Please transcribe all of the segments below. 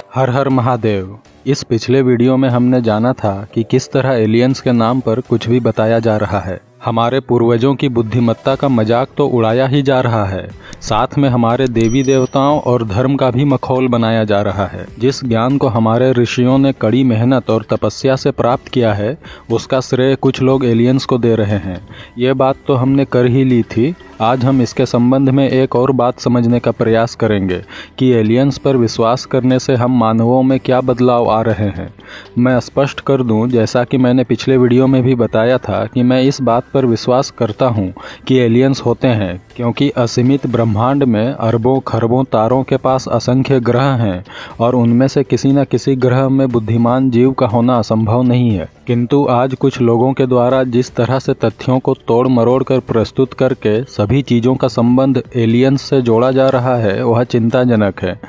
हर हर महादेव। इस पिछले वीडियो में हमने जाना था कि किस तरह एलियंस के नाम पर कुछ भी बताया जा रहा है। हमारे पूर्वजों की बुद्धिमत्ता का मजाक तो उड़ाया ही जा रहा है, साथ में हमारे देवी देवताओं और धर्म का भी मखौल बनाया जा रहा है। जिस ज्ञान को हमारे ऋषियों ने कड़ी मेहनत और तपस्या से प्राप्त किया है, उसका श्रेय कुछ लोग एलियंस को दे रहे हैं। ये बात तो हमने कर ही ली थी। आज हम इसके संबंध में एक और बात समझने का प्रयास करेंगे कि एलियंस पर विश्वास करने से हम मानवों में क्या बदलाव आ रहे हैं। मैं स्पष्ट कर दूं, जैसा कि मैंने पिछले वीडियो में भी बताया था कि मैं इस बात पर विश्वास करता हूं कि एलियंस होते हैं, क्योंकि असीमित ब्रह्मांड में अरबों खरबों तारों के पास असंख्य ग्रह हैं और उनमें से किसी न किसी ग्रह में बुद्धिमान जीव का होना असंभव नहीं है। किंतु आज कुछ लोगों के द्वारा जिस तरह से तथ्यों को तोड़ मरोड़ कर प्रस्तुत करके सभी चीज़ों का संबंध एलियंस से जोड़ा जा रहा है, वह चिंताजनक है।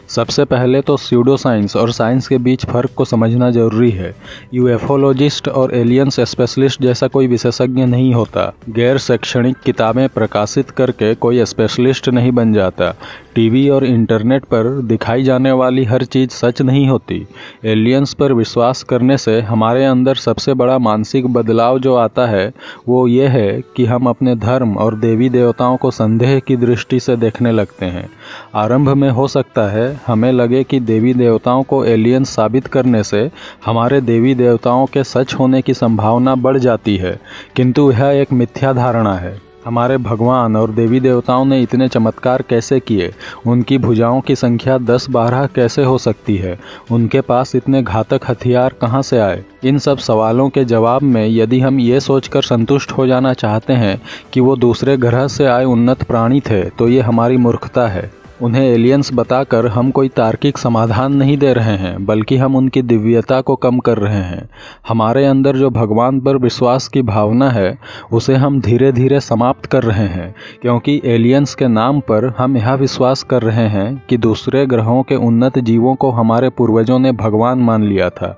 सबसे पहले तो स्यूडो साइंस और साइंस के बीच फर्क को समझना जरूरी है। यूएफोलॉजिस्ट और एलियंस स्पेशलिस्ट जैसा कोई विशेषज्ञ नहीं होता। गैर शैक्षणिक किताबें प्रकाशित करके कोई स्पेशलिस्ट नहीं बन जाता। टीवी और इंटरनेट पर दिखाई जाने वाली हर चीज़ सच नहीं होती। एलियंस पर विश्वास करने से हमारे अंदर सबसे बड़ा मानसिक बदलाव जो आता है, वो ये है कि हम अपने धर्म और देवी देवताओं को संदेह की दृष्टि से देखने लगते हैं। आरंभ में हो सकता है हमें लगे कि देवी देवताओं को एलियंस साबित करने से हमारे देवी देवताओं के सच होने की संभावना बढ़ जाती है, किंतु यह एक मिथ्या धारणा है। हमारे भगवान और देवी देवताओं ने इतने चमत्कार कैसे किए? उनकी भुजाओं की संख्या 10-12 कैसे हो सकती है? उनके पास इतने घातक हथियार कहाँ से आए? इन सब सवालों के जवाब में यदि हम ये सोचकर संतुष्ट हो जाना चाहते हैं कि वो दूसरे ग्रह से आए उन्नत प्राणी थे, तो ये हमारी मूर्खता है। उन्हें एलियंस बताकर हम कोई तार्किक समाधान नहीं दे रहे हैं, बल्कि हम उनकी दिव्यता को कम कर रहे हैं। हमारे अंदर जो भगवान पर विश्वास की भावना है, उसे हम धीरे धीरे समाप्त कर रहे हैं, क्योंकि एलियंस के नाम पर हम यह विश्वास कर रहे हैं कि दूसरे ग्रहों के उन्नत जीवों को हमारे पूर्वजों ने भगवान मान लिया था।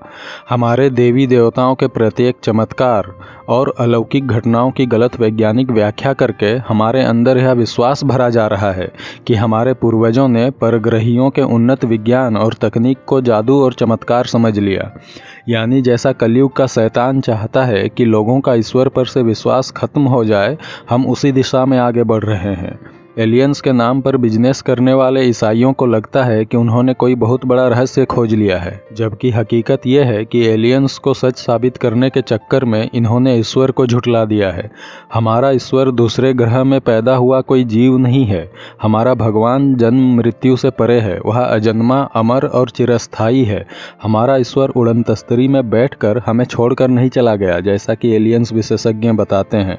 हमारे देवी देवताओं के प्रत्येक चमत्कार और अलौकिक घटनाओं की गलत वैज्ञानिक व्याख्या करके हमारे अंदर यह विश्वास भरा जा रहा है कि हमारे पूर्वजों ने परग्रहियों के उन्नत विज्ञान और तकनीक को जादू और चमत्कार समझ लिया। यानी जैसा कलयुग का शैतान चाहता है कि लोगों का ईश्वर पर से विश्वास खत्म हो जाए, हम उसी दिशा में आगे बढ़ रहे हैं। एलियंस के नाम पर बिजनेस करने वाले ईसाइयों को लगता है कि उन्होंने कोई बहुत बड़ा रहस्य खोज लिया है, जबकि हकीकत यह है कि एलियंस को सच साबित करने के चक्कर में इन्होंने ईश्वर को झुठला दिया है। हमारा ईश्वर दूसरे ग्रह में पैदा हुआ कोई जीव नहीं है। हमारा भगवान जन्म मृत्यु से परे है। वह अजन्मा, अमर और चिरस्थायी है। हमारा ईश्वर उड़न तस्तरी में बैठकर हमें छोड़कर नहीं चला गया, जैसा कि एलियंस विशेषज्ञ बताते हैं।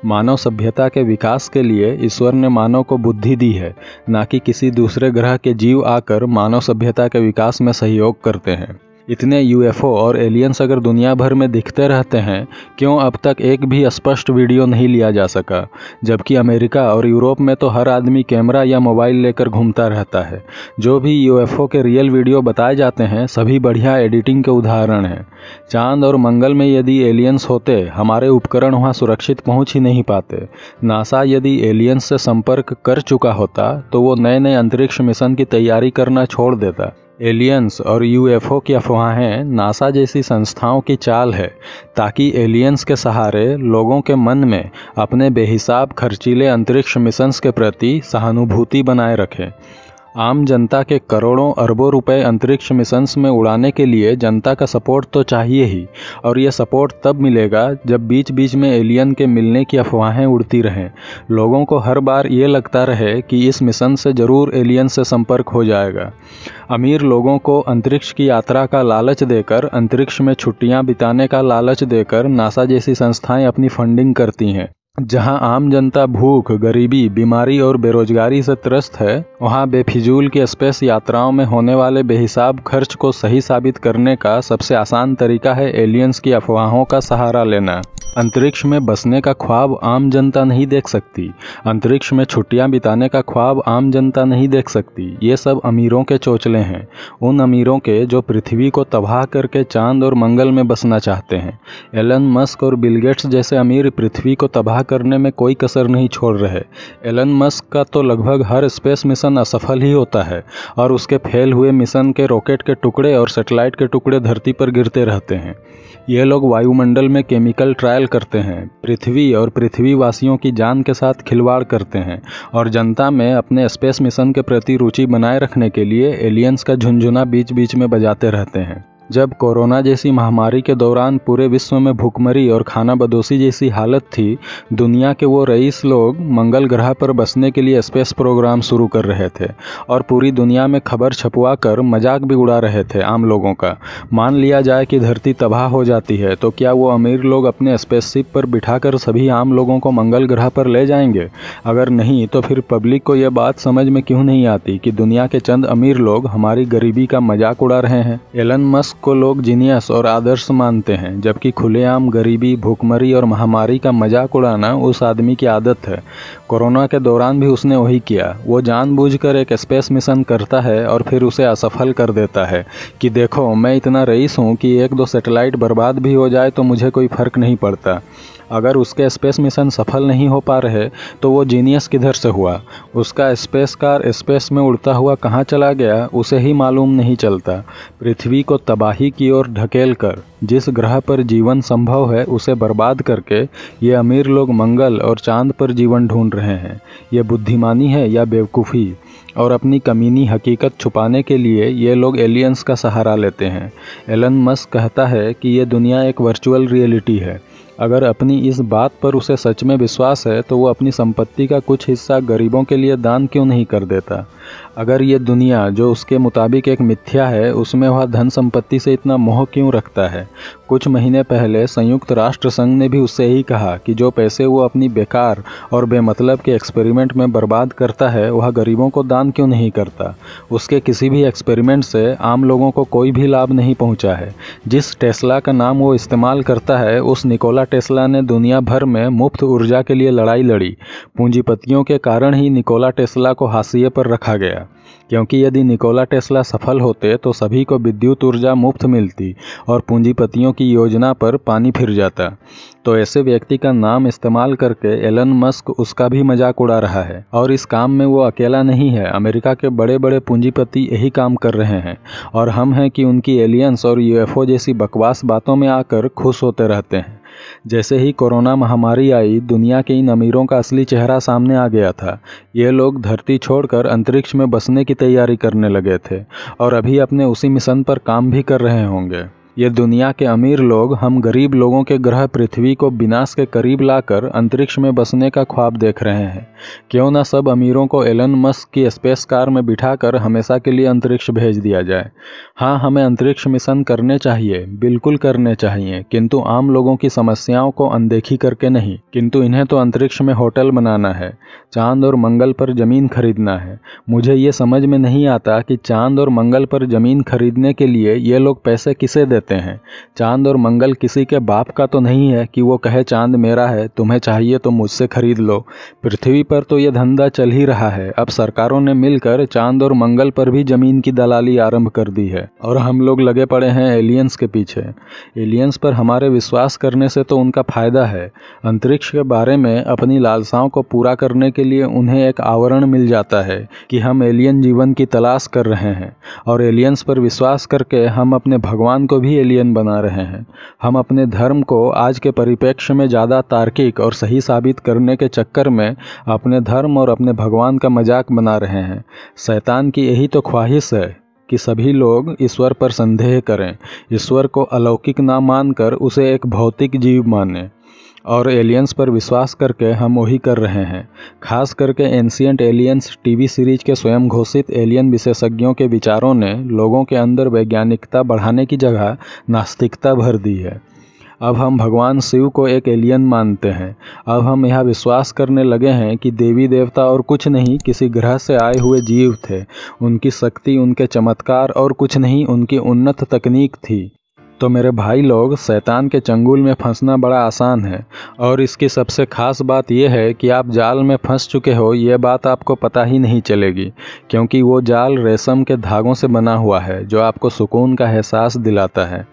मानव सभ्यता के विकास के लिए ईश्वर ने मानव को बुद्धि दी है, ना कि किसी दूसरे ग्रह के जीव आकर मानव सभ्यता के विकास में सहयोग करते हैं। इतने यूएफओ और एलियंस अगर दुनिया भर में दिखते रहते हैं, क्यों अब तक एक भी स्पष्ट वीडियो नहीं लिया जा सका? जबकि अमेरिका और यूरोप में तो हर आदमी कैमरा या मोबाइल लेकर घूमता रहता है। जो भी यूएफओ के रियल वीडियो बताए जाते हैं, सभी बढ़िया एडिटिंग के उदाहरण हैं। चांद और मंगल में यदि एलियंस होते, हमारे उपकरण वहां सुरक्षित पहुंच ही नहीं पाते। नासा यदि एलियंस से संपर्क कर चुका होता, तो वो नए नए अंतरिक्ष मिशन की तैयारी करना छोड़ देता। एलियंस और यूएफओ की अफवाहें नासा जैसी संस्थाओं की चाल है, ताकि एलियंस के सहारे लोगों के मन में अपने बेहिसाब खर्चीले अंतरिक्ष मिशंस के प्रति सहानुभूति बनाए रखें। आम जनता के करोड़ों अरबों रुपए अंतरिक्ष मिशंस में उड़ाने के लिए जनता का सपोर्ट तो चाहिए ही, और यह सपोर्ट तब मिलेगा जब बीच बीच में एलियन के मिलने की अफवाहें उड़ती रहें। लोगों को हर बार ये लगता रहे कि इस मिशन से जरूर एलियन से संपर्क हो जाएगा। अमीर लोगों को अंतरिक्ष की यात्रा का लालच देकर, अंतरिक्ष में छुट्टियां बिताने का लालच देकर नासा जैसी संस्थाएं अपनी फंडिंग करती हैं। जहां आम जनता भूख, गरीबी, बीमारी और बेरोजगारी से त्रस्त है, वहां बेफिजूल की स्पेस यात्राओं में होने वाले बेहिसाब खर्च को सही साबित करने का सबसे आसान तरीका है एलियंस की अफवाहों का सहारा लेना। अंतरिक्ष में बसने का ख्वाब आम जनता नहीं देख सकती। अंतरिक्ष में छुट्टियां बिताने का ख्वाब आम जनता नहीं देख सकती। ये सब अमीरों के चोचले हैं, उन अमीरों के जो पृथ्वी को तबाह करके चांद और मंगल में बसना चाहते हैं। एलन मस्क और बिल गेट्स जैसे अमीर पृथ्वी को तबाह करने में कोई कसर नहीं छोड़ रहे। एलन मस्क का तो लगभग हर स्पेस मिशन असफल ही होता है और उसके फेल हुए मिशन के रॉकेट के टुकड़े और सैटेलाइट के टुकड़े धरती पर गिरते रहते हैं। ये लोग वायुमंडल में केमिकल ट्रायल करते हैं, पृथ्वी और पृथ्वीवासियों की जान के साथ खिलवाड़ करते हैं और जनता में अपने स्पेस मिशन के प्रति रुचि बनाए रखने के लिए एलियंस का झुनझुना बीच बीच में बजाते रहते हैं। जब कोरोना जैसी महामारी के दौरान पूरे विश्व में भूखमरी और खाना बदोशी जैसी हालत थी, दुनिया के वो रईस लोग मंगल ग्रह पर बसने के लिए स्पेस प्रोग्राम शुरू कर रहे थे और पूरी दुनिया में खबर छपवा कर मजाक भी उड़ा रहे थे आम लोगों का। मान लिया जाए कि धरती तबाह हो जाती है तो क्या वो अमीर लोग अपने स्पेसशिप पर बिठाकर सभी आम लोगों को मंगल ग्रह पर ले जाएंगे? अगर नहीं तो फिर पब्लिक को यह बात समझ में क्यों नहीं आती कि दुनिया के चंद अमीर लोग हमारी गरीबी का मजाक उड़ा रहे हैं? एलन मस्क को लोग जीनियस और आदर्श मानते हैं, जबकि खुलेआम गरीबी, भूखमरी और महामारी का मजाक उड़ाना उस आदमी की आदत है। कोरोना के दौरान भी उसने वही किया। वो जानबूझकर एक स्पेस मिशन करता है और फिर उसे असफल कर देता है कि देखो, मैं इतना रईस हूँ कि 1-2 सैटेलाइट बर्बाद भी हो जाए तो मुझे कोई फर्क नहीं पड़ता। अगर उसके स्पेस मिशन सफल नहीं हो पा रहे तो वो जीनियस किधर से हुआ? उसका स्पेस कार स्पेस में उड़ता हुआ कहाँ चला गया उसे ही मालूम नहीं चलता। पृथ्वी को तबाही की ओर ढकेल कर जिस ग्रह पर जीवन संभव है उसे बर्बाद करके ये अमीर लोग मंगल और चांद पर जीवन ढूंढ रहे हैं। ये बुद्धिमानी है या बेवकूफ़ी? और अपनी कमीनी हकीकत छुपाने के लिए ये लोग एलियंस का सहारा लेते हैं। एलन मस्क कहता है कि ये दुनिया एक वर्चुअल रियलिटी है। अगर अपनी इस बात पर उसे सच में विश्वास है तो वो अपनी संपत्ति का कुछ हिस्सा गरीबों के लिए दान क्यों नहीं कर देता? अगर ये दुनिया जो उसके मुताबिक एक मिथ्या है, उसमें वह धन संपत्ति से इतना मोह क्यों रखता है? कुछ महीने पहले संयुक्त राष्ट्र संघ ने भी उससे ही कहा कि जो पैसे वो अपनी बेकार और बेमतलब के एक्सपेरिमेंट में बर्बाद करता है वह गरीबों को दान क्यों नहीं करता? उसके किसी भी एक्सपेरिमेंट से आम लोगों को कोई भी लाभ नहीं पहुंचा है। जिस टेस्ला का नाम वो इस्तेमाल करता है, उस निकोला टेस्ला ने दुनिया भर में मुफ्त ऊर्जा के लिए लड़ाई लड़ी। पूंजीपतियों के कारण ही निकोला टेस्ला को हाशिए पर रखा गया, क्योंकि यदि निकोला टेस्ला सफल होते तो सभी को विद्युत ऊर्जा मुफ्त मिलती और पूंजीपतियों की योजना पर पानी फिर जाता। तो ऐसे व्यक्ति का नाम इस्तेमाल करके एलन मस्क उसका भी मजाक उड़ा रहा है। और इस काम में वो अकेला नहीं है। अमेरिका के बड़े बड़े पूंजीपति यही काम कर रहे हैं और हम हैं कि उनकी एलियंस और यूएफओ जैसी बकवास बातों में आकर खुश होते रहते हैं। जैसे ही कोरोना महामारी आई, दुनिया के इन अमीरों का असली चेहरा सामने आ गया था। ये लोग धरती छोड़कर अंतरिक्ष में बसने की तैयारी करने लगे थे और अभी अपने उसी मिशन पर काम भी कर रहे होंगे। ये दुनिया के अमीर लोग हम गरीब लोगों के ग्रह पृथ्वी को विनाश के करीब लाकर अंतरिक्ष में बसने का ख्वाब देख रहे हैं। क्यों न सब अमीरों को एलन मस्क की स्पेस कार में बिठाकर हमेशा के लिए अंतरिक्ष भेज दिया जाए। हाँ, हमें अंतरिक्ष मिशन करने चाहिए, बिल्कुल करने चाहिए, किंतु आम लोगों की समस्याओं को अनदेखी करके नहीं। किंतु इन्हें तो अंतरिक्ष में होटल बनाना है, चांद और मंगल पर ज़मीन खरीदना है। मुझे ये समझ में नहीं आता कि चांद और मंगल पर ज़मीन खरीदने के लिए ये लोग पैसे किसे देते हैं। चांद और मंगल किसी के बाप का तो नहीं है कि वो कहे चांद मेरा है, तुम्हें चाहिए तो मुझसे खरीद लो। पृथ्वी पर तो ये धंधा चल ही रहा है। अब सरकारों ने मिलकर चांद और मंगल पर भी जमीन की दलाली आरंभ कर दी है और हम लोग लगे पड़े हैं एलियंस के पीछे। एलियंस पर हमारे विश्वास करने से तो उनका फायदा है। अंतरिक्ष के बारे में अपनी लालसाओं को पूरा करने के लिए उन्हें एक आवरण मिल जाता है कि हम एलियन जीवन की तलाश कर रहे हैं और एलियंस पर विश्वास करके हम अपने भगवान को भी एलियन बना रहे हैं। हम अपने धर्म को आज के परिप्रेक्ष्य में ज़्यादा तार्किक और सही साबित करने के चक्कर में अपने धर्म और अपने भगवान का मजाक बना रहे हैं। शैतान की यही तो ख्वाहिश है कि सभी लोग ईश्वर पर संदेह करें, ईश्वर को अलौकिक ना मानकर उसे एक भौतिक जीव मानें। और एलियंस पर विश्वास करके हम वही कर रहे हैं। खास करके एंशिएंट एलियंस टीवी सीरीज के स्वयं घोषित एलियन विशेषज्ञों के विचारों ने लोगों के अंदर वैज्ञानिकता बढ़ाने की जगह नास्तिकता भर दी है। अब हम भगवान शिव को एक एलियन मानते हैं। अब हम यह विश्वास करने लगे हैं कि देवी देवता और कुछ नहीं, किसी ग्रह से आए हुए जीव थे। उनकी शक्ति, उनके चमत्कार और कुछ नहीं, उनकी उन्नत तकनीक थी। तो मेरे भाई लोग, शैतान के चंगुल में फंसना बड़ा आसान है और इसकी सबसे खास बात यह है कि आप जाल में फंस चुके हो ये बात आपको पता ही नहीं चलेगी, क्योंकि वो जाल रेशम के धागों से बना हुआ है जो आपको सुकून का एहसास दिलाता है।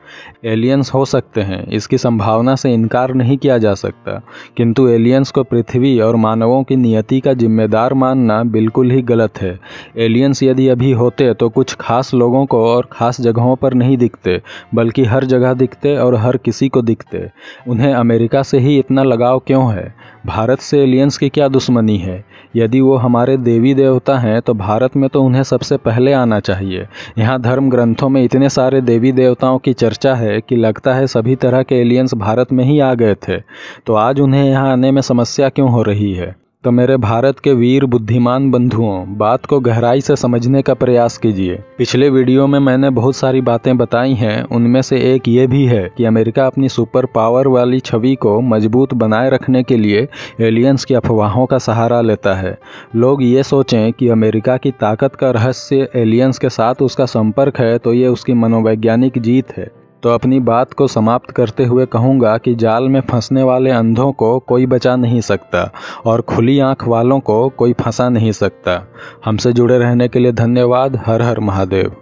एलियंस हो सकते हैं, इसकी संभावना से इनकार नहीं किया जा सकता, किंतु एलियंस को पृथ्वी और मानवों की नियति का जिम्मेदार मानना बिल्कुल ही गलत है। एलियंस यदि अभी होते तो कुछ खास लोगों को और खास जगहों पर नहीं दिखते, बल्कि हर जगह दिखते और हर किसी को दिखते। उन्हें अमेरिका से ही इतना लगाव क्यों है? भारत से एलियंस की क्या दुश्मनी है? यदि वो हमारे देवी देवता हैं तो भारत में तो उन्हें सबसे पहले आना चाहिए। यहाँ धर्म ग्रंथों में इतने सारे देवी देवताओं की चर्चा है कि लगता है सभी तरह के एलियंस भारत में ही आ गए थे, तो आज उन्हें यहाँ आने में समस्या क्यों हो रही है? तो मेरे भारत के वीर बुद्धिमान बंधुओं, बात को गहराई से समझने का प्रयास कीजिए। पिछले वीडियो में मैंने बहुत सारी बातें बताई हैं, उनमें से एक ये भी है कि अमेरिका अपनी सुपर पावर वाली छवि को मजबूत बनाए रखने के लिए एलियंस की अफवाहों का सहारा लेता है। लोग ये सोचें कि अमेरिका की ताकत का रहस्य एलियंस के साथ उसका संपर्क है, तो ये उसकी मनोवैज्ञानिक जीत है। तो अपनी बात को समाप्त करते हुए कहूँगा कि जाल में फंसने वाले अंधों को कोई बचा नहीं सकता और खुली आंख वालों को कोई फंसा नहीं सकता। हमसे जुड़े रहने के लिए धन्यवाद। हर हर महादेव।